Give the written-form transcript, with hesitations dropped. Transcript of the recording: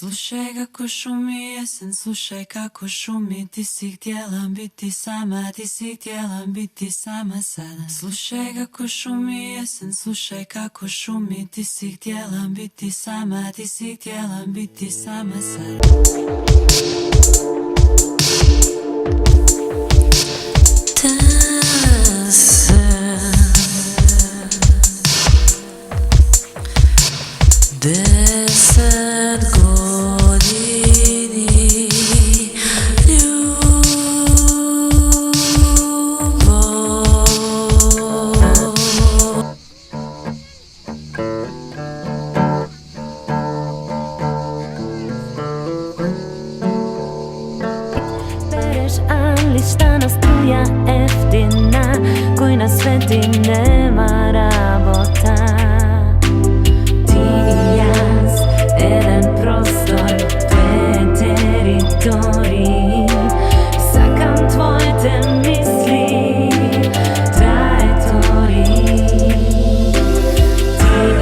Slušaj kako šumi jesen, slušaj kako šumi. Ti si htjela biti sama, ti si htjela biti sama sada. Slušaj kako šumi jesen, slušaj kako šumi. Ti si htjela biti sama, ti si htjela biti sama sada. Deset godini ljubov. Bereš, ali šta nas struja eftina, koji na sveti nema rabota. Jedan prostor, dve teritorije.